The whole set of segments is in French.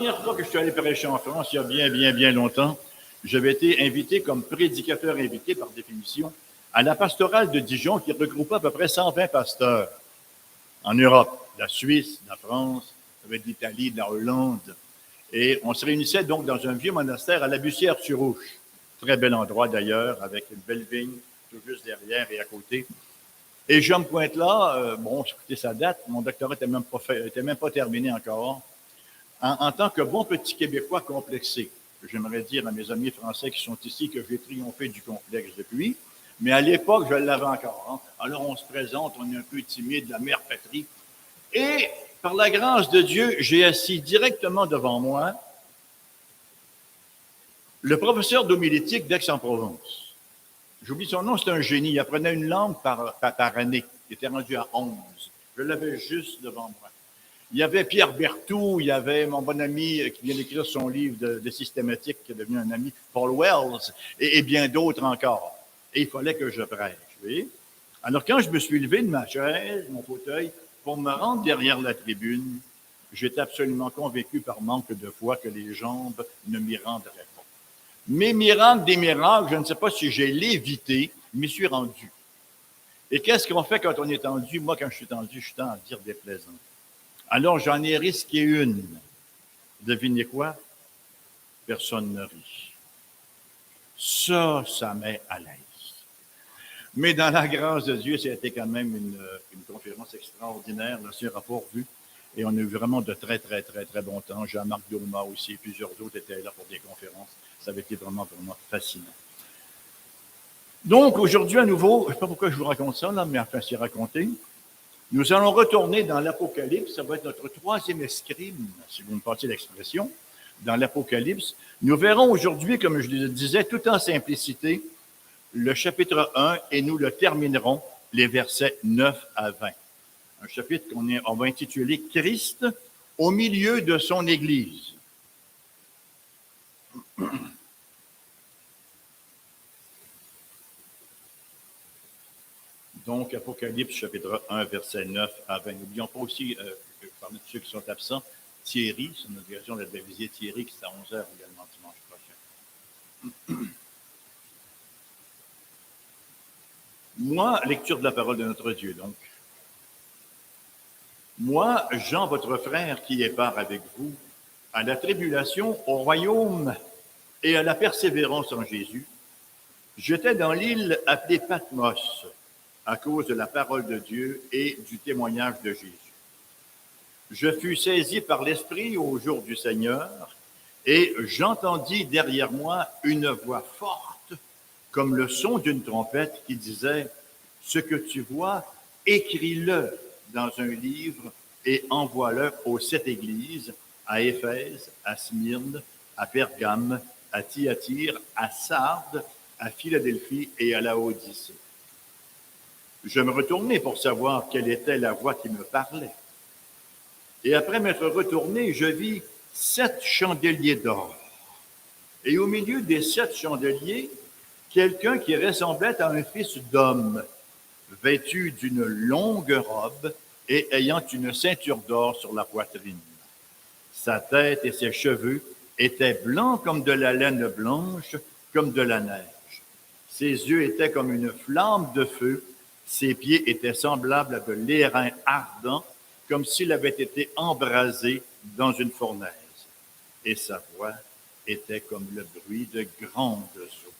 Première fois que je suis allé prêcher en France, il y a bien longtemps, j'avais été invité comme prédicateur invité par définition à la pastorale de Dijon qui regroupait à peu près 120 pasteurs en Europe, la Suisse, la France, avec l'Italie, la Hollande. Et on se réunissait donc dans un vieux monastère à la Bussière-sur-Ouche. Très bel endroit d'ailleurs, avec une belle vigne tout juste derrière et à côté. Et je me pointe là, écoutez, ça date, mon doctorat n'était même pas terminé encore. En tant que bon petit Québécois complexé, j'aimerais dire à mes amis français qui sont ici que j'ai triomphé du complexe depuis, mais à l'époque, je l'avais encore. Hein. Alors, on se présente, on est un peu timide, la mère patrie. Et, par la grâce de Dieu, j'ai assis directement devant moi le professeur d'homilétique d'Aix-en-Provence. J'oublie son nom, c'est un génie. Il apprenait une langue par année. Il était rendu à 11. Je l'avais juste devant moi. Il y avait Pierre Berthoud, il y avait mon bon ami qui vient d'écrire son livre de systématique, qui est devenu un ami, Paul Wells, et bien d'autres encore. Et il fallait que je prêche, oui. Alors, quand je me suis levé de ma chaise, mon fauteuil, pour me rendre derrière la tribune, j'étais absolument convaincu par manque de foi que les jambes ne m'y rendraient pas. Mais miracle des miracles, je ne sais pas si j'ai lévité, je m'y suis rendu. Et qu'est-ce qu'on fait quand on est tendu? Moi, quand je suis tendu, je tends à dire déplaisant. Alors, j'en ai risqué une. Devinez quoi? Personne ne rit. Ça met à l'aise. Mais dans la grâce de Dieu, ça a été quand même une conférence extraordinaire, là, sur rapport vu. Et on a eu vraiment de très bons temps. Jean-Marc Douma aussi, plusieurs autres étaient là pour des conférences. Ça avait été vraiment fascinant. Donc, aujourd'hui, à nouveau, je ne sais pas pourquoi je vous raconte ça, là, mais enfin, c'est raconté. Nous allons retourner dans l'Apocalypse. Ça va être notre troisième escrime, si vous me passez l'expression, dans l'Apocalypse. Nous verrons aujourd'hui, comme je le disais, tout en simplicité, le chapitre 1 et nous le terminerons, les versets 9 à 20. Un chapitre qu'on va intituler « Christ au milieu de son Église ». Donc, Apocalypse, chapitre 1, verset 9 à 20. N'oublions pas aussi, parmi ceux qui sont absents, Thierry, c'est une occasion de visiter Thierry, qui est à 11h également dimanche prochain. Moi, lecture de la parole de notre Dieu, donc. Moi, Jean, votre frère, qui est part avec vous, à la tribulation, au royaume et à la persévérance en Jésus, j'étais dans l'île appelée Patmos, à cause de la parole de Dieu et du témoignage de Jésus. Je fus saisi par l'Esprit au jour du Seigneur, et j'entendis derrière moi une voix forte, comme le son d'une trompette, qui disait « Ce que tu vois, écris-le dans un livre et envoie-le aux 7 églises, à Éphèse, à Smyrne, à Pergame, à Thyatire, à Sardes, à Philadelphie et à Laodicée. » Je me retournai pour savoir quelle était la voix qui me parlait. Et après m'être retourné, je vis 7 chandeliers d'or. Et au milieu des 7 chandeliers, quelqu'un qui ressemblait à un fils d'homme, vêtu d'une longue robe et ayant une ceinture d'or sur la poitrine. Sa tête et ses cheveux étaient blancs comme de la laine blanche, comme de la neige. Ses yeux étaient comme une flamme de feu. Ses pieds étaient semblables à de l'airain ardent, comme s'il avait été embrasé dans une fournaise. Et sa voix était comme le bruit de grandes eaux.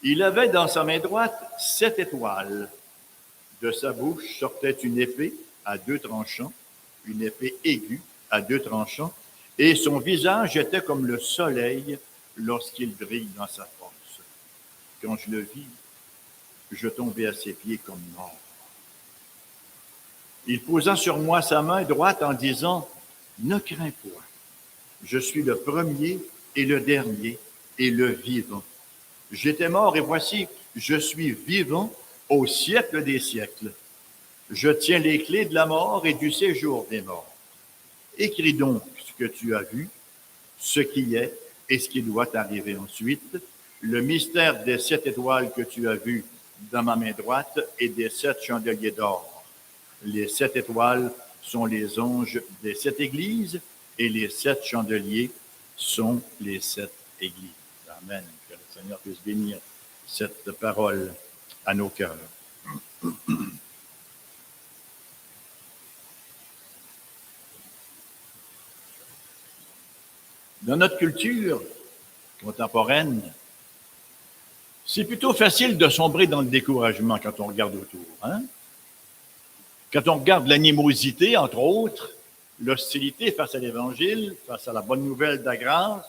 Il avait dans sa main droite 7 étoiles. De sa bouche sortait une épée à 2 tranchants, une épée aiguë à 2 tranchants, et son visage était comme le soleil lorsqu'il brille dans sa force. Quand je le vis, je tombai à ses pieds comme mort. Il posa sur moi sa main droite en disant « Ne crains point, je suis le premier et le dernier et le vivant. J'étais mort et voici, je suis vivant au siècle des siècles. Je tiens les clés de la mort et du séjour des morts. Écris donc ce que tu as vu, ce qui est et ce qui doit arriver ensuite, le mystère des 7 étoiles que tu as vues dans ma main droite et des 7 chandeliers d'or. Les 7 étoiles sont les anges des 7 églises et les 7 chandeliers sont les 7 églises. Amen. Que le Seigneur puisse bénir cette parole à nos cœurs. Dans notre culture contemporaine, c'est plutôt facile de sombrer dans le découragement quand on regarde autour. Hein? Quand on regarde l'animosité, entre autres, l'hostilité face à l'Évangile, face à la bonne nouvelle de la grâce,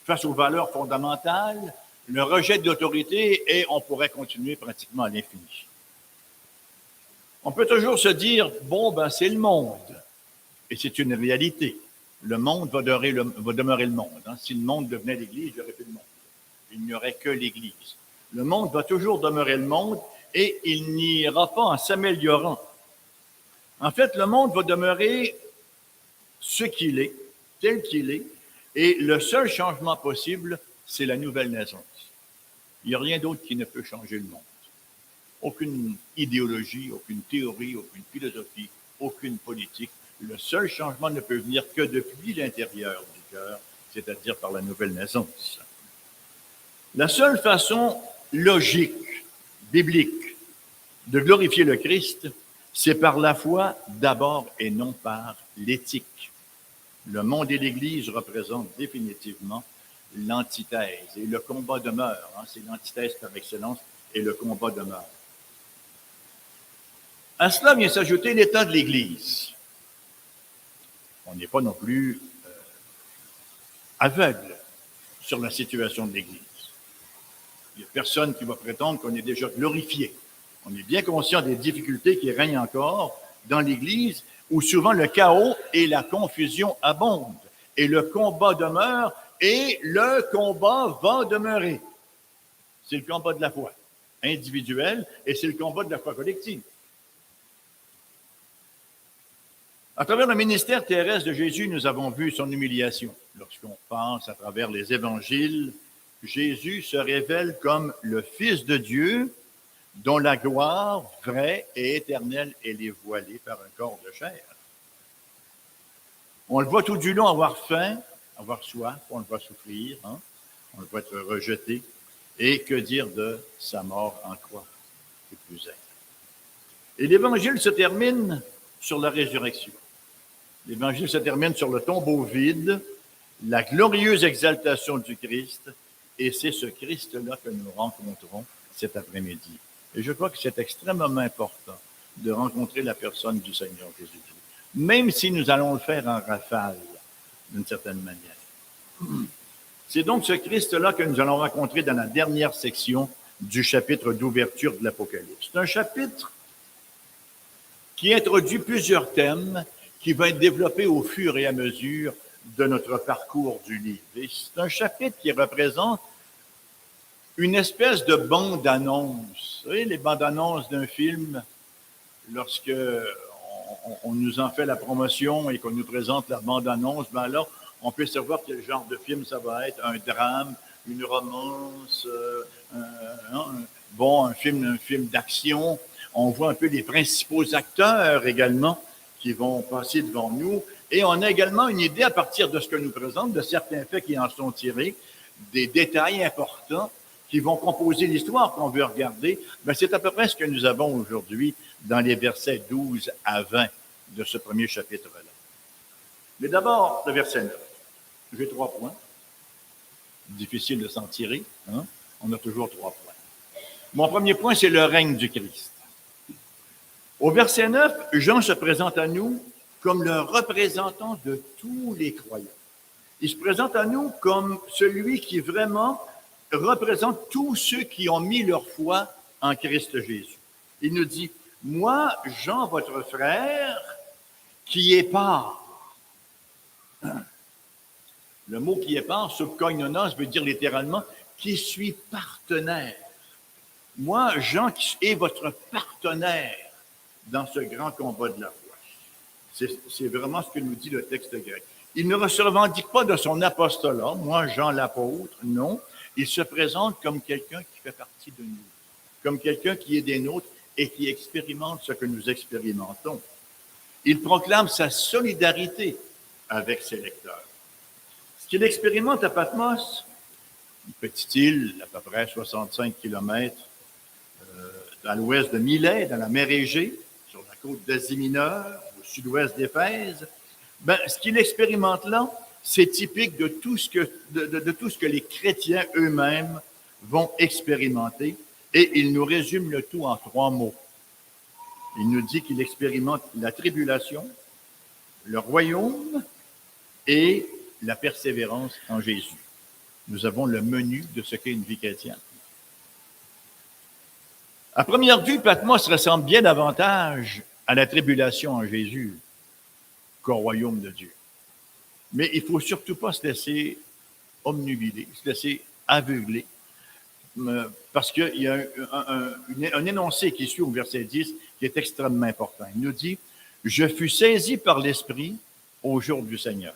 face aux valeurs fondamentales, le rejet de l'autorité, et on pourrait continuer pratiquement à l'infini. On peut toujours se dire, c'est le monde, et c'est une réalité. Le monde va demeurer le monde. Hein. Si le monde devenait l'Église, il n'y aurait plus de monde. Il n'y aurait que l'Église. Le monde va toujours demeurer le monde et il n'ira pas en s'améliorant. En fait, le monde va demeurer ce qu'il est, tel qu'il est, et le seul changement possible, c'est la nouvelle naissance. Il n'y a rien d'autre qui ne peut changer le monde. Aucune idéologie, aucune théorie, aucune philosophie, aucune politique. Le seul changement ne peut venir que depuis l'intérieur du cœur, c'est-à-dire par la nouvelle naissance. La seule façon logique, biblique, de glorifier le Christ, c'est par la foi d'abord et non par l'éthique. Le monde et l'Église représentent définitivement l'antithèse et le combat demeure. Hein, c'est l'antithèse par excellence et le combat demeure. À cela vient s'ajouter l'état de l'Église. On n'est pas non plus aveugle sur la situation de l'Église. Il n'y a personne qui va prétendre qu'on est déjà glorifié. On est bien conscient des difficultés qui règnent encore dans l'Église, où souvent le chaos et la confusion abondent. Et le combat demeure, et le combat va demeurer. C'est le combat de la foi individuelle, et c'est le combat de la foi collective. À travers le ministère terrestre de Jésus, nous avons vu son humiliation. Lorsqu'on passe à travers les évangiles, Jésus se révèle comme le Fils de Dieu, dont la gloire vraie et éternelle est dévoilée par un corps de chair. On le voit tout du long avoir faim, avoir soif, on le voit souffrir, hein? On le voit être rejeté. Et que dire de sa mort en croix, et plus est. Et l'évangile se termine sur la résurrection. L'évangile se termine sur le tombeau vide, la glorieuse exaltation du Christ, et c'est ce Christ-là que nous rencontrons cet après-midi. Et je crois que c'est extrêmement important de rencontrer la personne du Seigneur Jésus-Christ, même si nous allons le faire en rafale, d'une certaine manière. C'est donc ce Christ-là que nous allons rencontrer dans la dernière section du chapitre d'ouverture de l'Apocalypse. C'est un chapitre qui introduit plusieurs thèmes qui vont être développés au fur et à mesure de notre parcours du livre. Et c'est un chapitre qui représente une espèce de bande-annonce. Vous savez, les bandes-annonces d'un film, lorsque on nous en fait la promotion et qu'on nous présente la bande-annonce, ben alors, on peut savoir quel genre de film ça va être, un drame, une romance, un film d'action. On voit un peu les principaux acteurs également qui vont passer devant nous. Et on a également une idée à partir de ce que nous présente, de certains faits qui en sont tirés, des détails importants qui vont composer l'histoire qu'on veut regarder. Ben, c'est à peu près ce que nous avons aujourd'hui dans les versets 12 à 20 de ce premier chapitre-là. Mais d'abord, le verset 9. J'ai 3 points. Difficile de s'en tirer. Hein? On a toujours 3 points. Mon premier point, c'est le règne du Christ. Au verset 9, Jean se présente à nous comme le représentant de tous les croyants. Il se présente à nous comme celui qui vraiment représente tous ceux qui ont mis leur foi en Christ Jésus. Il nous dit, moi, Jean, votre frère, qui est part. Le mot qui est part, subkoinonos, veut dire littéralement qui suis partenaire. Moi, Jean, qui est votre partenaire dans ce grand combat de la foi. C'est vraiment ce que nous dit le texte grec. Il ne se revendique pas de son apostolat, moi, Jean l'apôtre, non. Il se présente comme quelqu'un qui fait partie de nous, comme quelqu'un qui est des nôtres et qui expérimente ce que nous expérimentons. Il proclame sa solidarité avec ses lecteurs. Ce qu'il expérimente à Patmos, une petite île à peu près 65 km dans l'ouest de Milet, dans la mer Égée, sur la côte d'Asie mineure, au sud-ouest d'Éphèse, ce qu'il expérimente là, c'est typique de tout ce que les chrétiens eux-mêmes vont expérimenter, et il nous résume le tout en 3 mots. Il nous dit qu'il expérimente la tribulation, le royaume et la persévérance en Jésus. Nous avons le menu de ce qu'est une vie chrétienne. À première vue, Patmos ressemble bien davantage à la tribulation en Jésus qu'au royaume de Dieu. Mais il ne faut surtout pas se laisser obnubiler, se laisser aveugler, parce qu'il y a un énoncé qui suit au verset 10 qui est extrêmement important. Il nous dit « Je fus saisi par l'Esprit au jour du Seigneur ».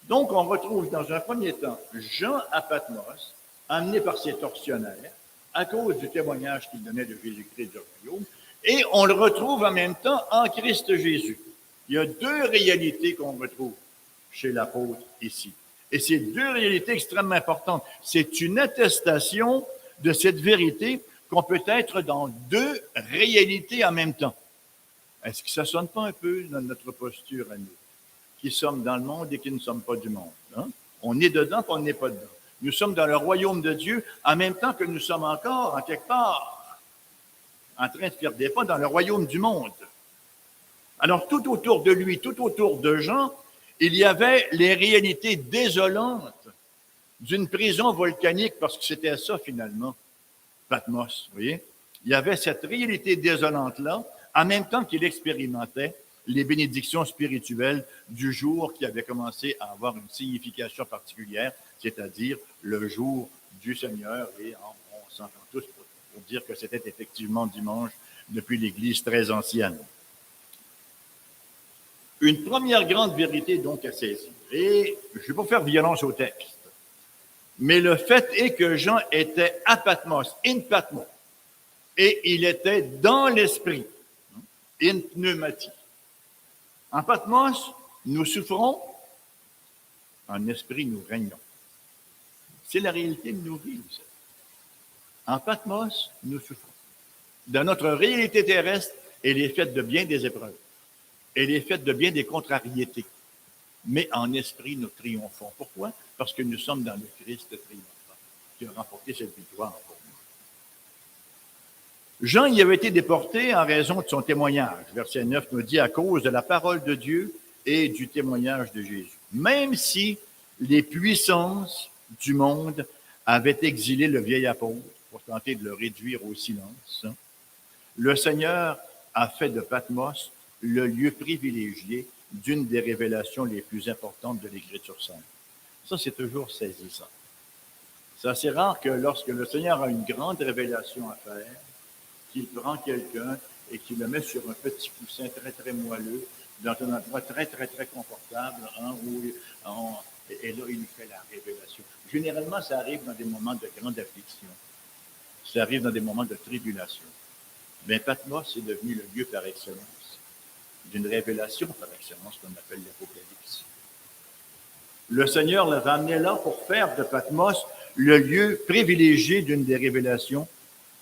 Donc, on retrouve dans un premier temps Jean à Patmos, amené par ses tortionnaires, à cause du témoignage qu'il donnait de Jésus-Christ du royaume, et on le retrouve en même temps en Christ Jésus. Il y a 2 réalités qu'on retrouve chez l'apôtre ici. Et c'est 2 réalités extrêmement importantes. C'est une attestation de cette vérité qu'on peut être dans 2 réalités en même temps. Est-ce que ça ne sonne pas un peu dans notre posture à nous, qui sommes dans le monde et qui ne sommes pas du monde? Hein? On est dedans, puis on n'est pas dedans. Nous sommes dans le royaume de Dieu en même temps que nous sommes encore, en quelque part, en train de faire des pas dans le royaume du monde. Alors, tout autour de lui, tout autour de Jean, il y avait les réalités désolantes d'une prison volcanique, parce que c'était ça, finalement, Patmos, vous voyez? Il y avait cette réalité désolante-là, en même temps qu'il expérimentait les bénédictions spirituelles du jour qui avait commencé à avoir une signification particulière, c'est-à-dire le jour du Seigneur, et on s'entend tous pour dire que c'était effectivement dimanche depuis l'Église très ancienne. Une première grande vérité donc à saisir, et je ne vais pas faire violence au texte, mais le fait est que Jean était à Patmos, in Patmos, et il était dans l'esprit, in pneumati. En Patmos, nous souffrons, en esprit, nous régnons. C'est la réalité de nos vies. En Patmos, nous souffrons. Dans notre réalité terrestre, elle est faite de bien des épreuves. Elle est faite de bien des contrariétés. Mais en esprit, nous triomphons. Pourquoi? Parce que nous sommes dans le Christ triomphant, qui a remporté cette victoire pour nous. Jean y avait été déporté en raison de son témoignage. Verset 9 nous dit « à cause de la parole de Dieu et du témoignage de Jésus ». Même si les puissances du monde avaient exilé le vieil apôtre pour tenter de le réduire au silence, le Seigneur a fait de Patmos le lieu privilégié d'une des révélations les plus importantes de l'Écriture sainte. Ça, c'est toujours saisissant. C'est assez rare que lorsque le Seigneur a une grande révélation à faire, qu'il prend quelqu'un et qu'il le met sur un petit coussin très, très moelleux, dans un endroit très, très, très confortable, et là, il nous fait la révélation. Généralement, ça arrive dans des moments de grande affliction. Ça arrive dans des moments de tribulation. Mais Patmos est devenu le lieu par excellence d'une révélation par excellence qu'on appelle l'Apocalypse. Le Seigneur l'avait amené là pour faire de Patmos le lieu privilégié d'une des révélations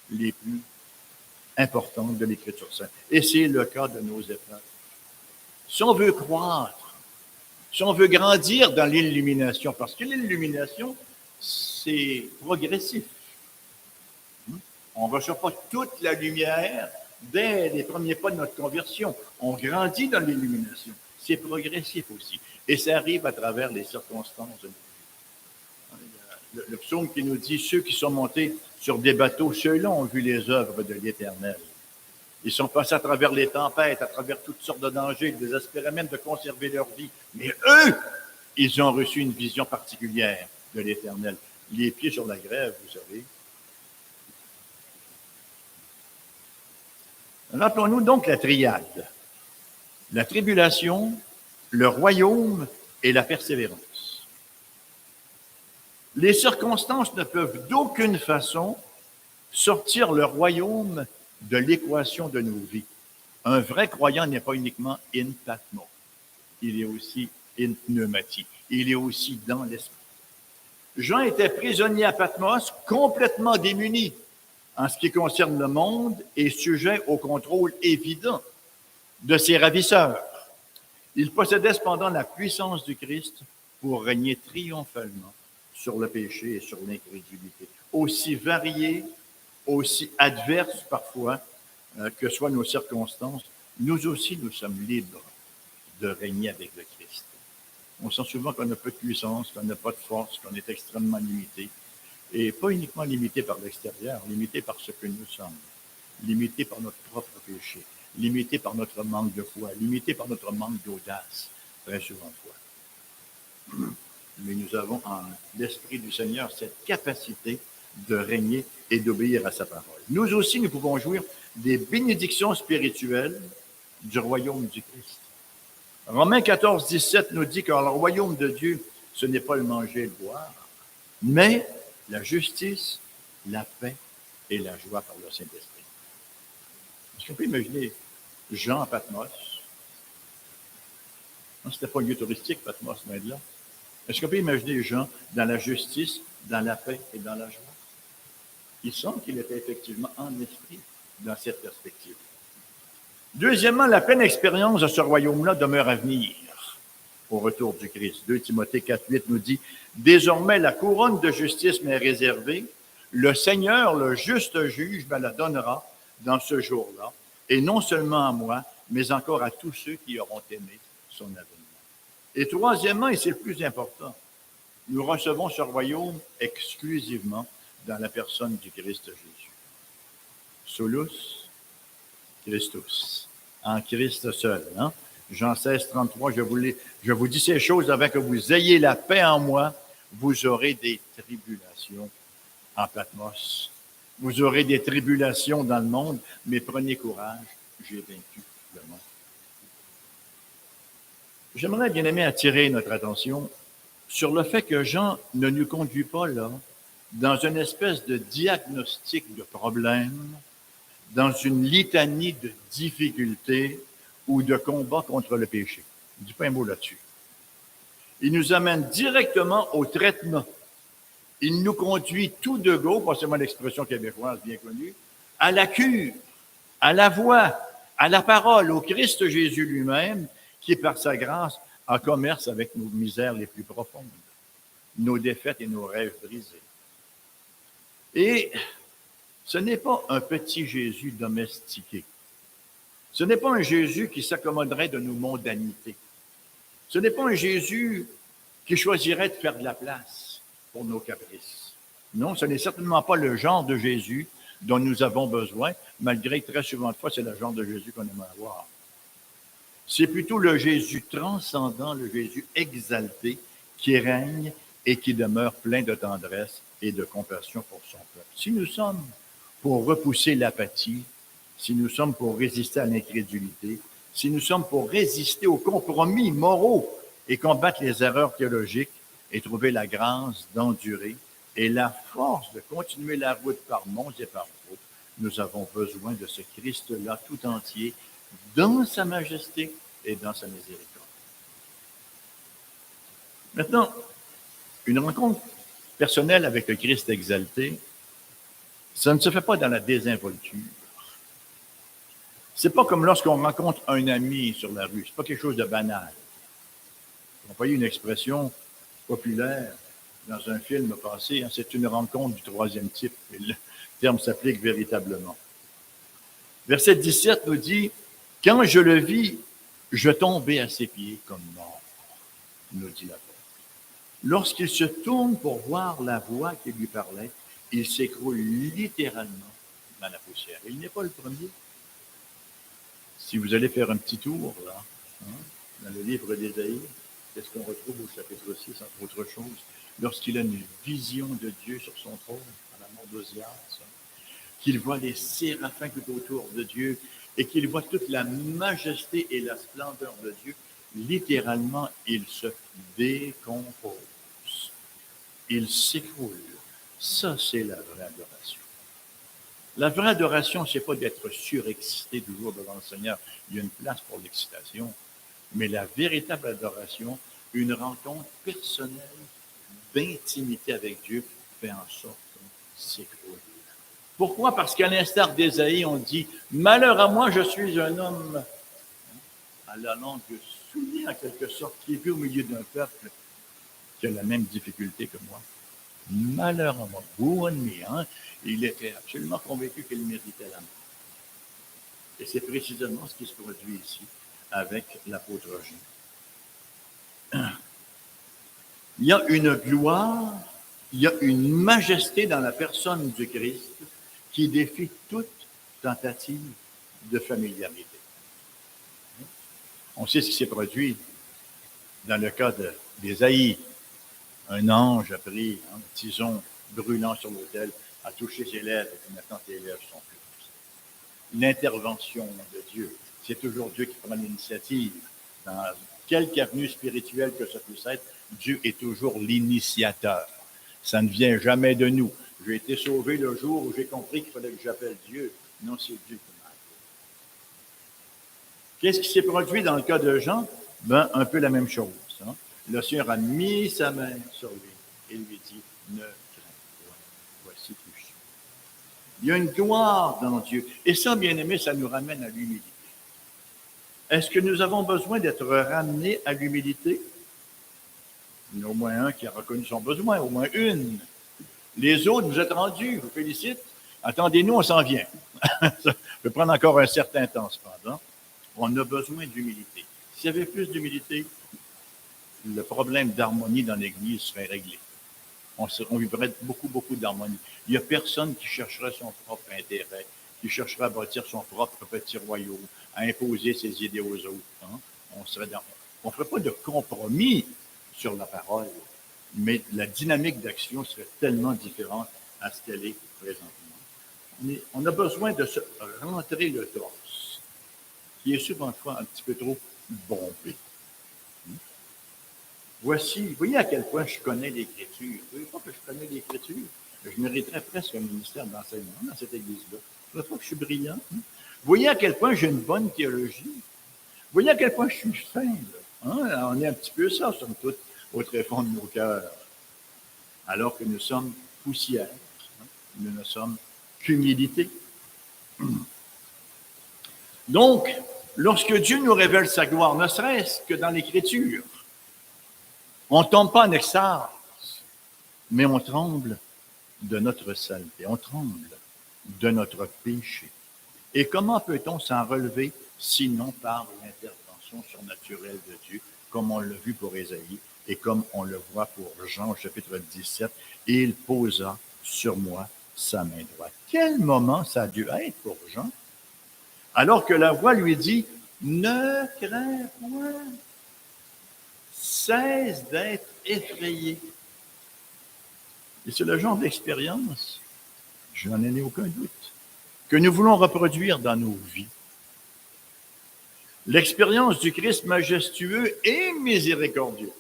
les plus importantes de l'Écriture sainte. Et c'est le cas de nos épreuves. Si on veut croître, si on veut grandir dans l'illumination, parce que l'illumination, c'est progressif. On ne reçoit pas toute la lumière dès les premiers pas de notre conversion. On grandit dans l'illumination. C'est progressif aussi. Et ça arrive à travers les circonstances de notre vie. Le psaume qui nous dit « Ceux qui sont montés sur des bateaux, ceux-là ont vu les œuvres de l'Éternel. Ils sont passés à travers les tempêtes, à travers toutes sortes de dangers, ils désespéraient même de conserver leur vie. Mais eux, ils ont reçu une vision particulière de l'Éternel. Les pieds sur la grève, vous savez. Rappelons-nous donc la triade. La tribulation, le royaume et la persévérance. Les circonstances ne peuvent d'aucune façon sortir le royaume de l'équation de nos vies. Un vrai croyant n'est pas uniquement in Patmos, il est aussi et pneumatie. Il est aussi dans l'esprit. Jean était prisonnier à Patmos, complètement démuni en ce qui concerne le monde et sujet au contrôle évident de ses ravisseurs. Il possédait cependant la puissance du Christ pour régner triomphalement sur le péché et sur l'incrédulité. Aussi variés, aussi adverses parfois que soient nos circonstances, nous aussi, nous sommes libres de régner avec le Christ. On sent souvent qu'on n'a pas de puissance, qu'on n'a pas de force, qu'on est extrêmement limité. Et pas uniquement limité par l'extérieur, limité par ce que nous sommes, limité par notre propre péché, limité par notre manque de foi, limité par notre manque d'audace, très souvent fois. Mais nous avons en l'Esprit du Seigneur cette capacité de régner et d'obéir à sa parole. Nous aussi, nous pouvons jouir des bénédictions spirituelles du royaume du Christ. Romains 14, 17 nous dit que le royaume de Dieu, ce n'est pas le manger et le boire, mais la justice, la paix et la joie par le Saint-Esprit. Est-ce qu'on peut imaginer Jean à Patmos? Non, c'était pas un lieu touristique, Patmos, mais là. Est-ce qu'on peut imaginer Jean dans la justice, dans la paix et dans la joie? Il semble qu'il était effectivement en esprit dans cette perspective. Deuxièmement, la pleine expérience de ce royaume-là demeure à venir au retour du Christ. 2 Timothée 4,8 nous dit « Désormais, la couronne de justice m'est réservée. Le Seigneur, le juste juge, me la donnera dans ce jour-là, et non seulement à moi, mais encore à tous ceux qui auront aimé son avènement. » Et troisièmement, et c'est le plus important, nous recevons ce royaume exclusivement dans la personne du Christ Jésus. Solus Christus, en Christ seul. Hein? Jean 16, 33, je vous dis ces choses afin que vous ayez la paix en moi. Vous aurez des tribulations en Patmos. Vous aurez des tribulations dans le monde, mais prenez courage, j'ai vaincu le monde. J'aimerais bien aimer attirer notre attention sur le fait que Jean ne nous conduit pas là dans une espèce de diagnostic de problème, dans une litanie de difficultés ou de combat contre le péché. Il ne dit pas un mot là-dessus. Il nous amène directement au traitement. Il nous conduit tout de go, pas seulement l'expression québécoise bien connue, à la cure, à la voix, à la parole, au Christ Jésus lui-même, qui, par sa grâce, en commerce avec nos misères les plus profondes, nos défaites et nos rêves brisés. Et ce n'est pas un petit Jésus domestiqué. Ce n'est pas un Jésus qui s'accommoderait de nos mondanités. Ce n'est pas un Jésus qui choisirait de faire de la place pour nos caprices. Non, ce n'est certainement pas le genre de Jésus dont nous avons besoin, malgré que très souvent de fois, c'est le genre de Jésus qu'on aimerait avoir. C'est plutôt le Jésus transcendant, le Jésus exalté, qui règne et qui demeure plein de tendresse et de compassion pour son peuple. Si nous sommes pour repousser l'apathie, si nous sommes pour résister à l'incrédulité, si nous sommes pour résister aux compromis moraux et combattre les erreurs théologiques et trouver la grâce d'endurer et la force de continuer la route par monts et par routes, nous avons besoin de ce Christ-là tout entier dans sa majesté et dans sa miséricorde. Maintenant, une rencontre personnelle avec le Christ exalté, ça ne se fait pas dans la désinvolture. C'est pas comme lorsqu'on rencontre un ami sur la rue. C'est pas quelque chose de banal. Vous voyez une expression populaire dans un film passé, hein, c'est une rencontre du troisième type. Et le terme s'applique véritablement. Verset 17 nous dit « Quand je le vis, je tombai à ses pieds comme mort, nous dit l'apôtre. Lorsqu'il se tourne pour voir la voix qui lui parlait, il s'écroule littéralement dans la poussière. Il n'est pas le premier. Si vous allez faire un petit tour, là, hein, dans le livre d'Ésaïe, qu'est-ce qu'on retrouve au chapitre 6, entre autres choses, lorsqu'il a une vision de Dieu sur son trône, à la mort d'Osias, hein, qu'il voit les séraphins tout autour de Dieu et qu'il voit toute la majesté et la splendeur de Dieu, littéralement, il se décompose. Il s'écroule. Ça, c'est la vraie adoration. La vraie adoration, c'est pas d'être surexcité toujours devant le Seigneur. Il y a une place pour l'excitation. Mais la véritable adoration, une rencontre personnelle d'intimité avec Dieu fait en sorte qu'on s'écroule. Pourquoi? Parce qu'à l'instar d'Ésaïe, on dit « Malheur à moi, je suis un homme à la langue souillée en quelque sorte, qui est vu au milieu d'un peuple qui a la même difficulté que moi. Malheur à moi, woe on me, hein? Il était absolument convaincu qu'il méritait la mort. Et c'est précisément ce qui se produit ici avec l'apôtre Jean. Il y a une gloire, il y a une majesté dans la personne du Christ qui défie toute tentative de familiarité. On sait ce qui s'est produit dans le cas d'Ésaïe. Un ange a pris un tison brûlant sur l'autel, a touché ses lèvres, et maintenant tes lèvres sont pures. L'intervention de Dieu, c'est toujours Dieu qui prend l'initiative. Dans quelque avenue spirituelle que ça puisse être, Dieu est toujours l'initiateur. Ça ne vient jamais de nous. J'ai été sauvé le jour où j'ai compris qu'il fallait que j'appelle Dieu. Non, c'est Dieu qui m'a appelé. Qu'est-ce qui s'est produit dans le cas de Jean? Ben, un peu la même chose. Hein? Le Seigneur a mis sa main sur lui et lui dit, ne crains point, voici tu es. Il y a une gloire dans Dieu. Et ça, bien aimé, ça nous ramène à l'humilité. Est-ce que nous avons besoin d'être ramenés à l'humilité? Il y en a au moins un qui a reconnu son besoin, au moins une. Les autres, vous êtes rendus, je vous félicite. Attendez-nous, on s'en vient. Ça peut prendre encore un certain temps, cependant. On a besoin d'humilité. S'il y avait plus d'humilité, le problème d'harmonie dans l'Église serait réglé. On vivrait beaucoup d'harmonie. Il n'y a personne qui chercherait son propre intérêt, qui chercherait à bâtir son propre petit royaume, à imposer ses idées aux autres. Hein? On ne ferait pas de compromis sur la parole, mais la dynamique d'action serait tellement différente à ce qu'elle est présentement. Mais on a besoin de se rentrer le torse, qui est souvent un petit peu trop bombé. Voici, voyez à quel point je connais l'Écriture. Vous voyez pas que je connais l'Écriture? Je mériterais presque un ministère d'enseignement dans cette Église-là. Je trouve que je suis brillant. Hein? Voyez à quel point j'ai une bonne théologie. Voyez à quel point je suis fin. Hein? On est un petit peu ça, somme toute, au tréfonds de nos cœurs. Alors que nous sommes poussière. Hein? Nous ne sommes qu'humilité. Donc, lorsque Dieu nous révèle sa gloire, ne serait-ce que dans l'Écriture, on ne tombe pas en extase, mais on tremble de notre saleté, on tremble de notre péché. Et comment peut-on s'en relever sinon par l'intervention surnaturelle de Dieu, comme on l'a vu pour Ésaïe et comme on le voit pour Jean au chapitre 17, et il posa sur moi sa main droite. Quel moment ça a dû être pour Jean, alors que la voix lui dit « Ne crains point ». Cesse d'être effrayé. Et c'est le genre d'expérience, je n'en ai aucun doute, que nous voulons reproduire dans nos vies. L'expérience du Christ majestueux et miséricordieux.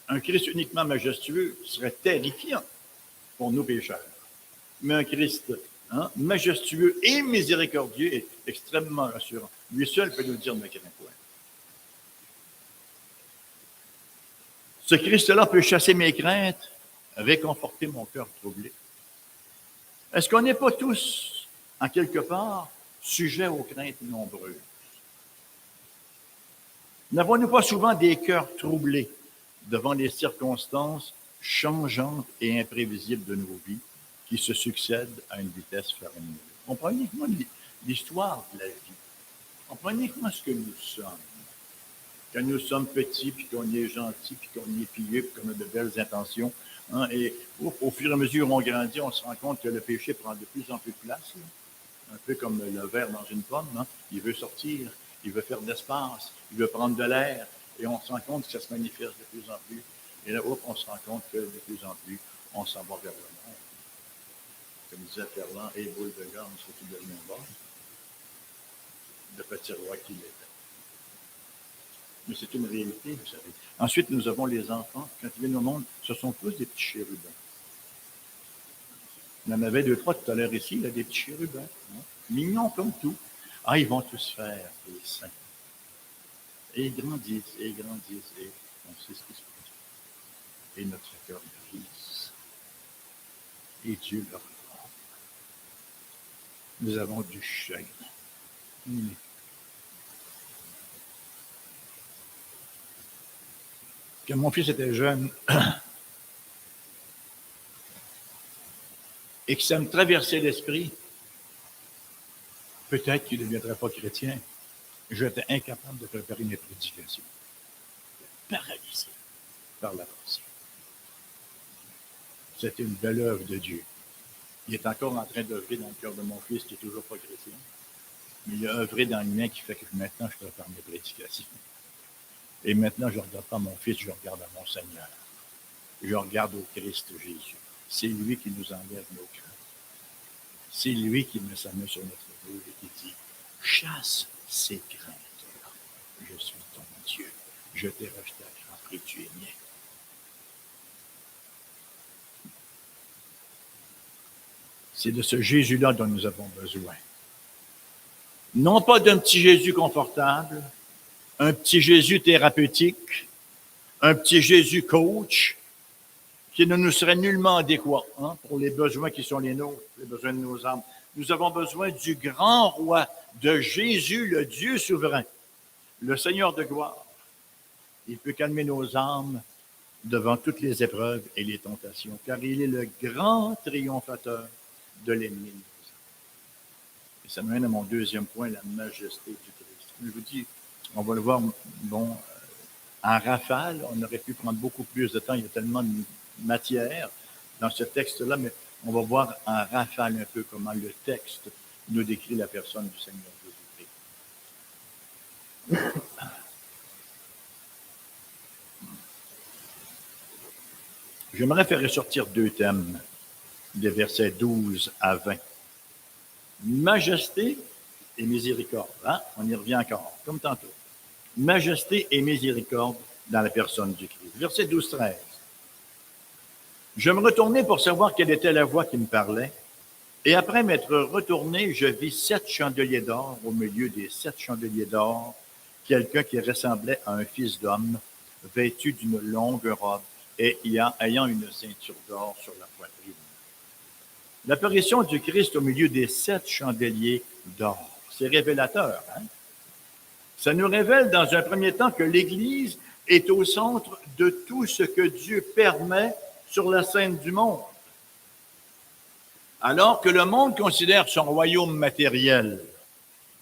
Un Christ uniquement majestueux serait terrifiant pour nos pécheurs. Mais un Christ majestueux et miséricordieux est extrêmement rassurant. Lui seul peut nous dire ne crains point. Ce Christ-là peut chasser mes craintes, réconforter mon cœur troublé. Est-ce qu'on n'est pas tous, en quelque part, sujets aux craintes nombreuses? N'avons-nous pas souvent des cœurs troublés devant les circonstances changeantes et imprévisibles de nos vies qui se succèdent à une vitesse faramineuse? On prend uniquement l'histoire de la vie. On prend uniquement ce que nous sommes. Quand nous sommes petits, puis qu'on est gentil, puis qu'on est pieux, puis qu'on a de belles intentions. Hein, et au fur et à mesure où on grandit, on se rend compte que le péché prend de plus en plus de place. Là. Un peu comme le ver dans une pomme. Hein. Il veut sortir, il veut faire de l'espace, il veut prendre de l'air. Et on se rend compte que ça se manifeste de plus en plus. Et là, on se rend compte que de plus en plus, on s'en va vers le monde. Comme disait Ferland, et boule de gomme, c'est tout devenu bas. Le petit roi qu'il était. Mais c'est une réalité, vous savez. Ensuite, nous avons les enfants. Quand ils viennent au monde, ce sont tous des petits chérubins. Il y en avait 2, 3 tout à l'heure ici, là, des petits chérubins. Hein? Mignons comme tout. Ah, ils vont tous faire des saints. Et ils grandissent, et on sait ce qui se passe. Et notre cœur brise. Et Dieu leur rend. Nous avons du chagrin. Quand mon fils était jeune, et que ça me traversait l'esprit, peut-être qu'il ne deviendrait pas chrétien. J'étais incapable de préparer mes prédications. Paralysé par la pensée. C'était une belle œuvre de Dieu. Il est encore en train d'œuvrer dans le cœur de mon fils qui n'est toujours pas chrétien. Mais il a œuvré dans le mien qui fait que maintenant je prépare mes prédications. Et maintenant, je ne regarde pas mon fils, je regarde à mon Seigneur. Je regarde au Christ Jésus. C'est lui qui nous enlève nos craintes. C'est lui qui met sa main sur notre dos et qui dit, chasse ces craintes-là. Je suis ton Dieu. Je t'ai rejeté à grand prix, tu es mien. C'est de ce Jésus-là dont nous avons besoin. Non pas d'un petit Jésus confortable, un petit Jésus thérapeutique, un petit Jésus coach, qui ne nous serait nullement adéquat pour les besoins qui sont les nôtres, les besoins de nos âmes. Nous avons besoin du grand roi, de Jésus, le Dieu souverain, le Seigneur de gloire. Il peut calmer nos âmes devant toutes les épreuves et les tentations, car il est le grand triomphateur de l'ennemi. Et ça m'amène à mon deuxième point, la majesté du Christ. Je vous dis, on va le voir, en rafale, on aurait pu prendre beaucoup plus de temps, il y a tellement de matière dans ce texte-là, mais on va voir en rafale un peu comment le texte nous décrit la personne du Seigneur Jésus-Christ. J'aimerais faire ressortir deux thèmes des versets 12 à 20. Majesté et miséricorde. On y revient encore, comme tantôt. Majesté et miséricorde dans la personne du Christ. Verset 12-13. Je me retournai pour savoir quelle était la voix qui me parlait, et après m'être retourné, je vis 7 chandeliers d'or au milieu des 7 chandeliers d'or, quelqu'un qui ressemblait à un fils d'homme, vêtu d'une longue robe et ayant une ceinture d'or sur la poitrine. L'apparition du Christ au milieu des 7 chandeliers d'or, c'est révélateur. Ça nous révèle dans un premier temps que l'Église est au centre de tout ce que Dieu permet sur la scène du monde. Alors que le monde considère son royaume matériel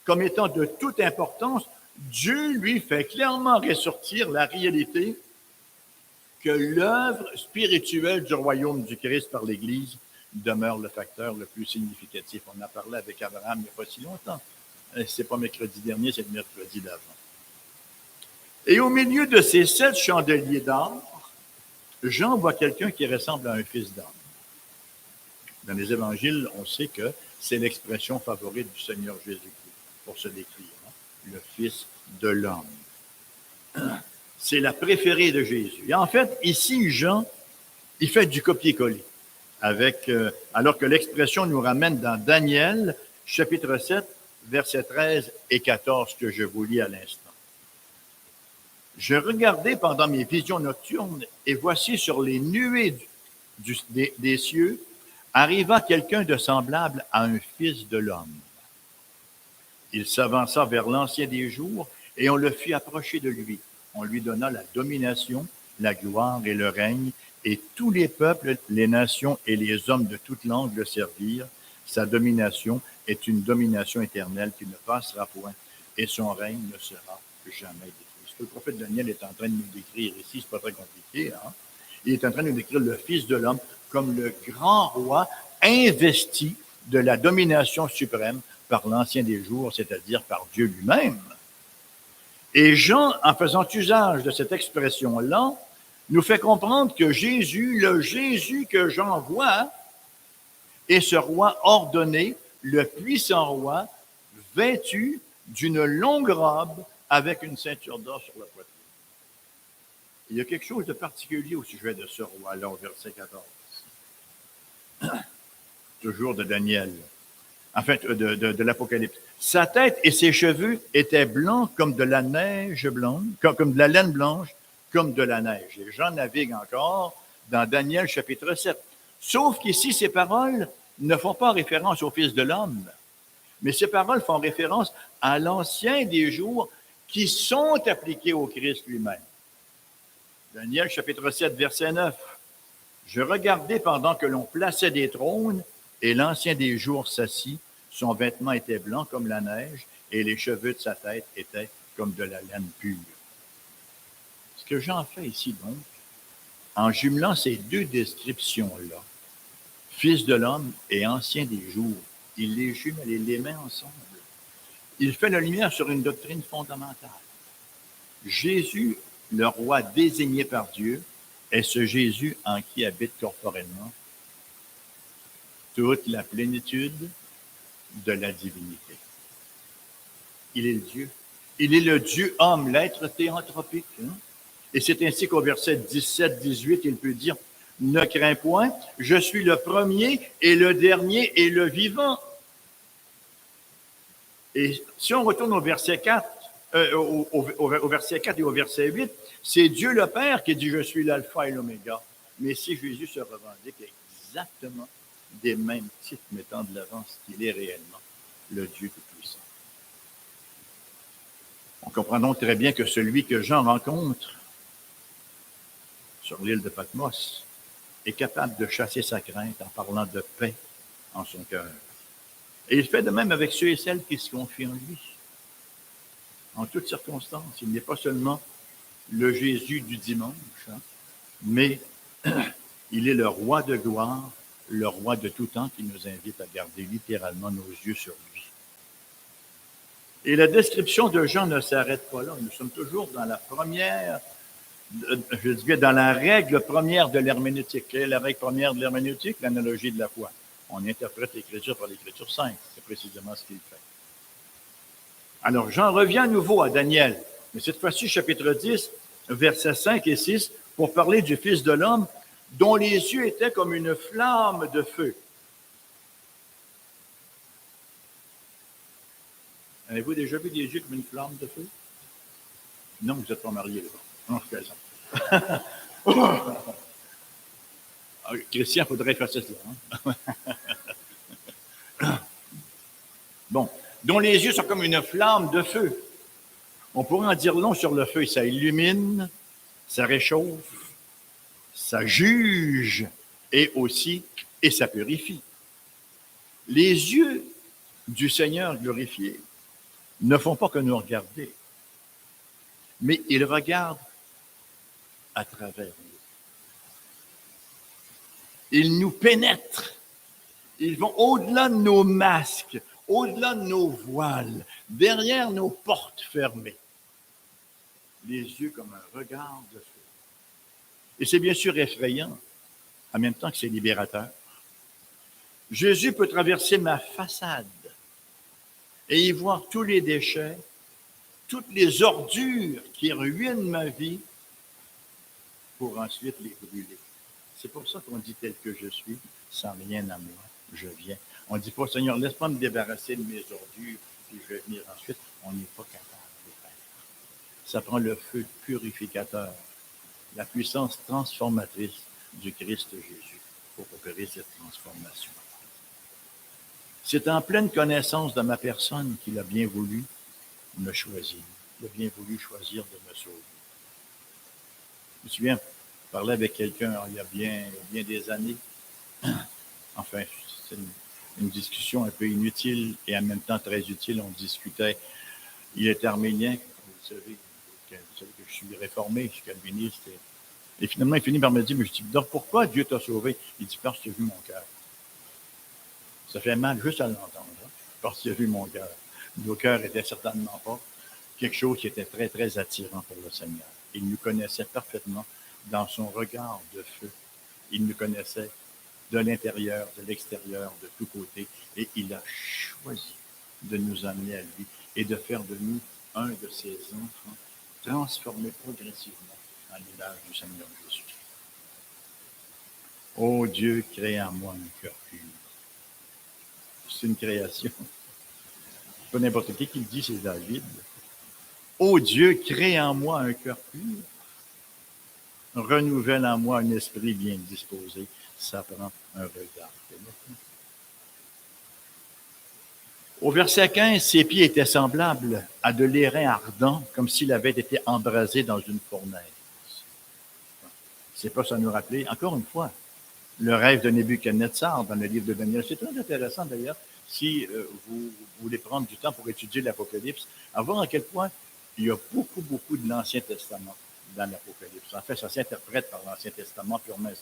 comme étant de toute importance, Dieu, lui, fait clairement ressortir la réalité que l'œuvre spirituelle du royaume du Christ par l'Église demeure le facteur le plus significatif. On en parlait avec Abraham il n'y a pas si longtemps. C'est pas mercredi dernier, c'est le mercredi d'avant. Et au milieu de ces 7 chandeliers d'or, Jean voit quelqu'un qui ressemble à un fils d'homme. Dans les évangiles, on sait que c'est l'expression favorite du Seigneur Jésus-Christ pour se décrire, le Fils de l'homme. C'est la préférée de Jésus. Et en fait, ici, Jean, il fait du copier-coller, alors que l'expression nous ramène dans Daniel, chapitre 7, versets 13 et 14, que je vous lis à l'instant. Je regardais pendant mes visions nocturnes, et voici sur les nuées des cieux, arriva quelqu'un de semblable à un fils de l'homme. Il s'avança vers l'Ancien des jours, et on le fit approcher de lui. On lui donna la domination, la gloire et le règne, et tous les peuples, les nations et les hommes de toute langue le servirent. Sa domination est une domination éternelle qui ne passera point, et son règne ne sera jamais détruit. Ce que le prophète Daniel est en train de nous décrire ici, c'est pas très compliqué, Il est en train de nous décrire le Fils de l'homme comme le grand roi investi de la domination suprême par l'Ancien des jours, c'est-à-dire par Dieu lui-même. Et Jean, en faisant usage de cette expression-là, nous fait comprendre que Jésus, le Jésus que Jean voit, est ce roi ordonné, le puissant roi, vêtu d'une longue robe avec une ceinture d'or sur la poitrine. Il y a quelque chose de particulier au sujet de ce roi-là, au verset 14. Toujours de Daniel. enfin de l'Apocalypse. Sa tête et ses cheveux étaient blancs comme de la neige blanche, comme de la laine blanche, comme de la neige. Et Jean navigue encore dans Daniel chapitre 7. Sauf qu'ici, ces paroles ne font pas référence au Fils de l'homme, mais ces paroles font référence à l'ancien des jours qui sont appliqués au Christ lui-même. Daniel chapitre 7, verset 9. Je regardais pendant que l'on plaçait des trônes, et l'ancien des jours s'assit. Son vêtement était blanc comme la neige, et les cheveux de sa tête étaient comme de la laine pure. Ce que Jean fait ici, donc, en jumelant ces deux descriptions-là, Fils de l'homme et ancien des jours, il les jumelle et les met ensemble. Il fait la lumière sur une doctrine fondamentale. Jésus, le roi désigné par Dieu, est ce Jésus en qui habite corporellement toute la plénitude de la divinité. Il est le Dieu. Il est le Dieu homme, l'être théanthropique. Hein? Et c'est ainsi qu'au verset 17-18, il peut dire, « Ne crains point, je suis le premier et le dernier et le vivant. » Et si on retourne au verset 4, au verset 4 et au verset 8, c'est Dieu le Père qui dit « Je suis l'alpha et l'oméga ». Mais si Jésus se revendique exactement des mêmes titres, mettant de l'avant ce qu'il est réellement, le Dieu Tout-Puissant. On comprend donc très bien que celui que Jean rencontre sur l'île de Patmos est capable de chasser sa crainte en parlant de paix en son cœur. Et il fait de même avec ceux et celles qui se confient en lui. En toutes circonstances, il n'est pas seulement le Jésus du dimanche, hein, mais il est le roi de gloire, le roi de tout temps qui nous invite à garder littéralement nos yeux sur lui. Et la description de Jean ne s'arrête pas là. Nous sommes toujours dans la première, je dirais dans la règle première de l'herméneutique. Quelle est la règle première de l'herméneutique? L'analogie de la foi. On interprète l'Écriture par l'Écriture sainte. C'est précisément ce qu'il fait. Alors, Jean revient à nouveau à Daniel, mais cette fois-ci, chapitre 10, versets 5 et 6, pour parler du Fils de l'homme, dont les yeux étaient comme une flamme de feu. Avez-vous déjà vu des yeux comme une flamme de feu? Non, vous n'êtes pas marié, là. Non, je plaisante. Christian, il faudrait effacer cela. Hein? Bon, dont les yeux sont comme une flamme de feu. On pourrait en dire long sur le feu. Ça illumine, ça réchauffe, ça juge et ça purifie. Les yeux du Seigneur glorifié ne font pas que nous regarder, mais ils regardent à travers nous. Ils nous pénètrent. Ils vont au-delà de nos masques, au-delà de nos voiles, derrière nos portes fermées. Les yeux comme un regard de feu. Et c'est bien sûr effrayant, en même temps que c'est libérateur. Jésus peut traverser ma façade et y voir tous les déchets, toutes les ordures qui ruinent ma vie pour ensuite les brûler. C'est pour ça qu'on dit tel que je suis, sans rien à moi, je viens. On ne dit pas, Seigneur, laisse-moi me débarrasser de mes ordures, puis je vais venir ensuite. On n'est pas capable de le faire. Ça prend le feu purificateur, la puissance transformatrice du Christ Jésus pour opérer cette transformation. C'est en pleine connaissance de ma personne qu'il a bien voulu me choisir. Il a bien voulu choisir de me sauver. Je me souviens, je parlais avec quelqu'un il y a bien des années. Enfin, c'est une discussion un peu inutile et en même temps très utile. On discutait. Il est arménien, vous savez que je suis réformé, je suis calviniste. Et finalement, il finit par me dire, mais je dis, donc pourquoi Dieu t'a sauvé? Il dit, parce qu'il a vu mon cœur. Ça fait mal juste à l'entendre, hein? Parce qu'il a vu mon cœur. Nos cœurs n'étaient certainement pas quelque chose qui était très, très attirant pour le Seigneur. Il nous connaissait parfaitement dans son regard de feu. Il nous connaissait de l'intérieur, de l'extérieur, de tous côtés. Et il a choisi de nous amener à lui et de faire de nous un de ses enfants transformés progressivement en l'image du Seigneur Jésus. Ô Dieu, crée en moi un cœur pur. C'est une création. Pas n'importe qui le dit, c'est David. Ô Dieu, crée en moi un cœur pur. Renouvelle en moi un esprit bien disposé. Ça prend un regard. Au verset 15, ses pieds étaient semblables à de l'airain ardent, comme s'il avait été embrasé dans une fournaise. C'est pas ça nous rappeler, encore une fois, le rêve de Nebuchadnezzar dans le livre de Daniel. C'est très intéressant d'ailleurs, si vous voulez prendre du temps pour étudier l'Apocalypse, à voir à quel point il y a beaucoup de l'Ancien Testament dans l'Apocalypse. En fait, ça s'interprète par l'Ancien Testament purement et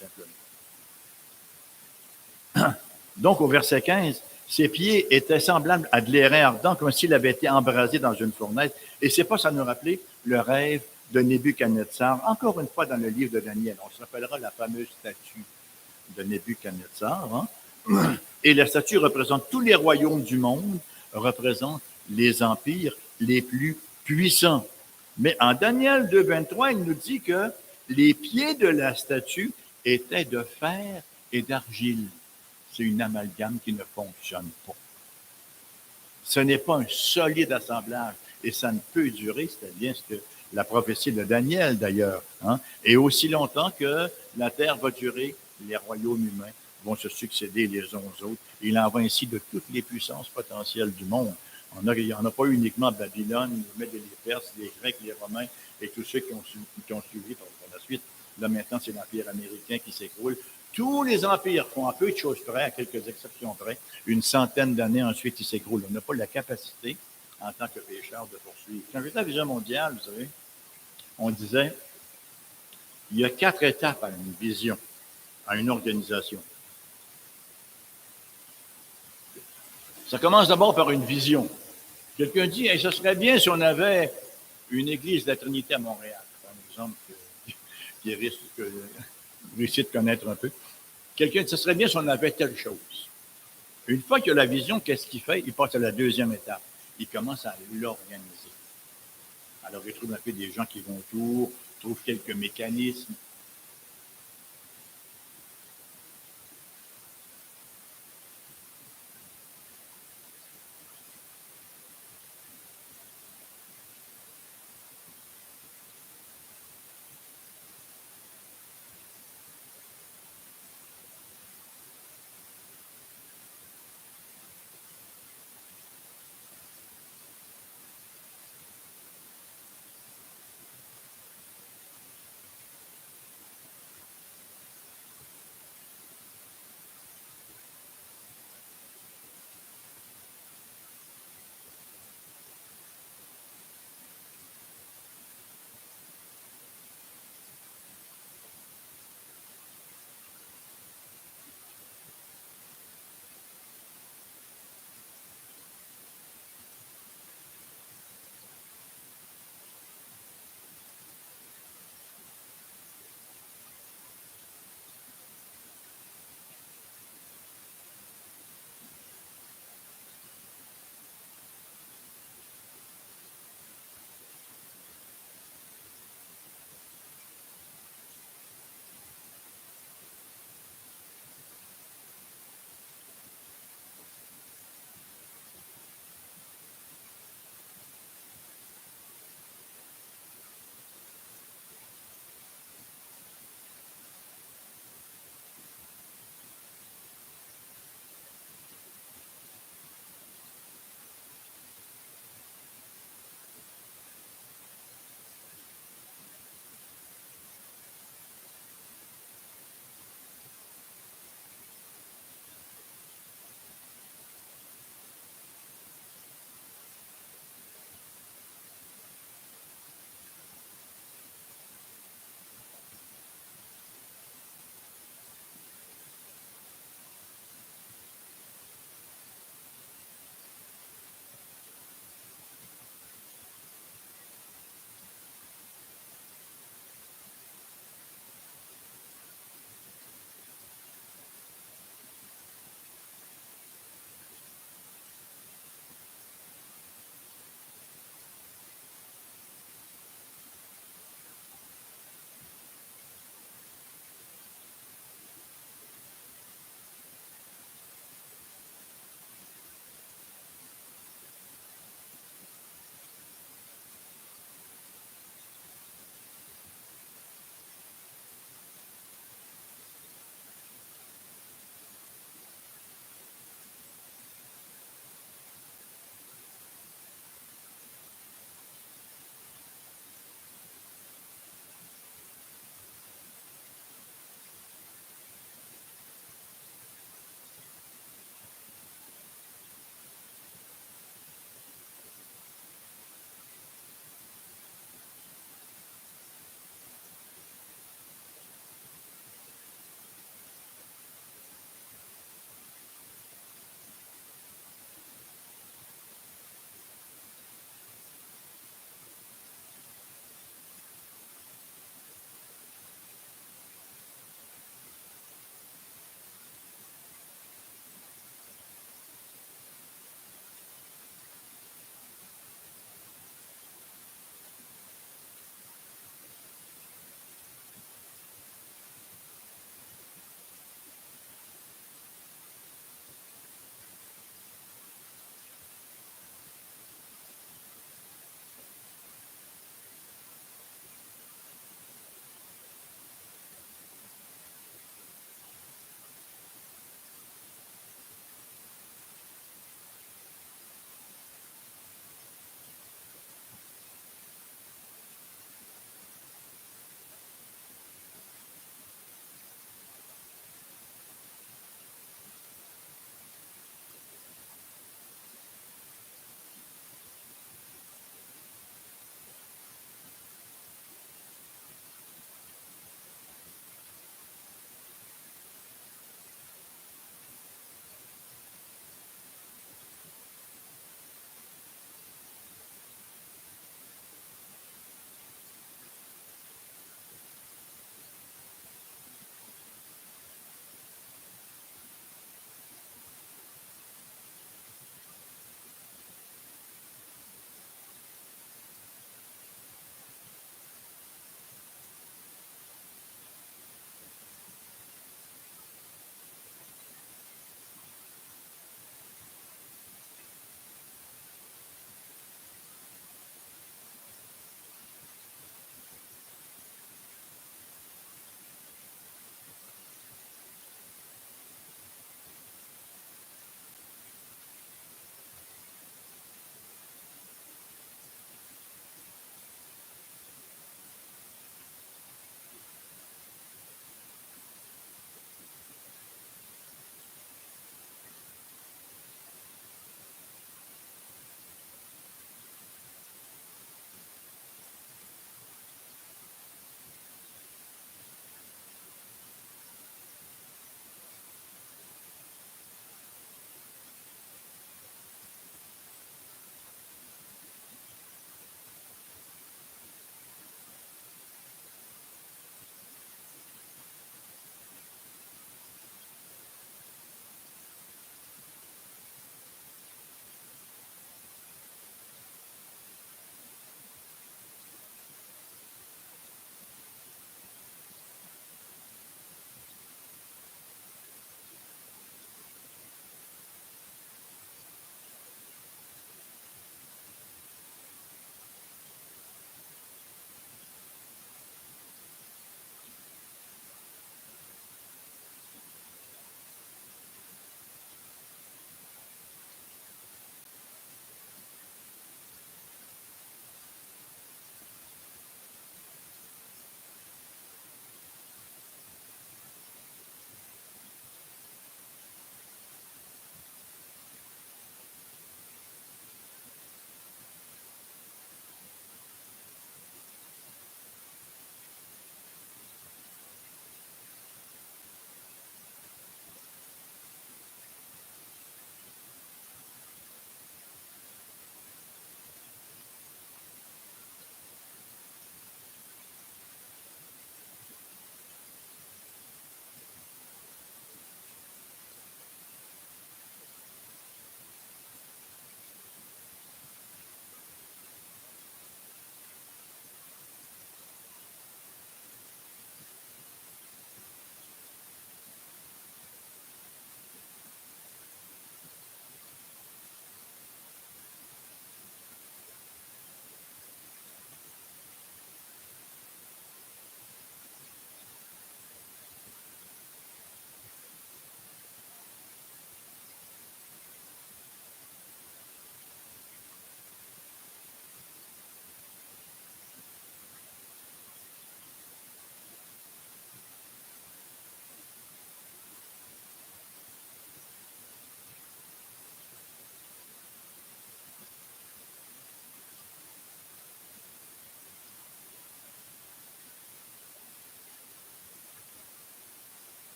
simplement. Donc, au verset 15, ses pieds étaient semblables à de l'airain ardent, comme s'il avait été embrasé dans une fournaise. Et c'est pas ça nous rappeler le rêve de Nebuchadnezzar, encore une fois dans le livre de Daniel. On se rappellera la fameuse statue de Nebuchadnezzar. Hein? Et la statue représente tous les royaumes du monde, représente les empires les plus puissants. Mais en Daniel 2,23, il nous dit que les pieds de la statue étaient de fer et d'argile. C'est une amalgame qui ne fonctionne pas. Ce n'est pas un solide assemblage et ça ne peut durer, c'est bien ce que la prophétie de Daniel d'ailleurs, hein? Et aussi longtemps que la terre va durer, les royaumes humains vont se succéder les uns aux autres. Il en va ainsi de toutes les puissances potentielles du monde. Il n'y en a pas eu uniquement Babylone, mais les Perses, les Grecs, les Romains et tous ceux qui ont suivi par la suite. Là maintenant, c'est l'Empire américain qui s'écroule. Tous les empires font à peu de choses près, à quelques exceptions près. Une centaine d'années ensuite, ils s'écroulent. On n'a pas la capacité, en tant que pécheurs, de poursuivre. Quand j'étais à la Vision mondiale, vous savez, on disait, il y a 4 étapes à une vision, à une organisation. Ça commence d'abord par une vision. Quelqu'un dit, hey, ce serait bien si on avait une église de la Trinité à Montréal. C'est un exemple qui risque de connaître un peu. Quelqu'un dit, ce serait bien si on avait telle chose. Une fois qu'il a la vision, qu'est-ce qu'il fait? Il passe à la deuxième étape. Il commence à l'organiser. Alors, il trouve un peu des gens qui vont autour, trouve quelques mécanismes,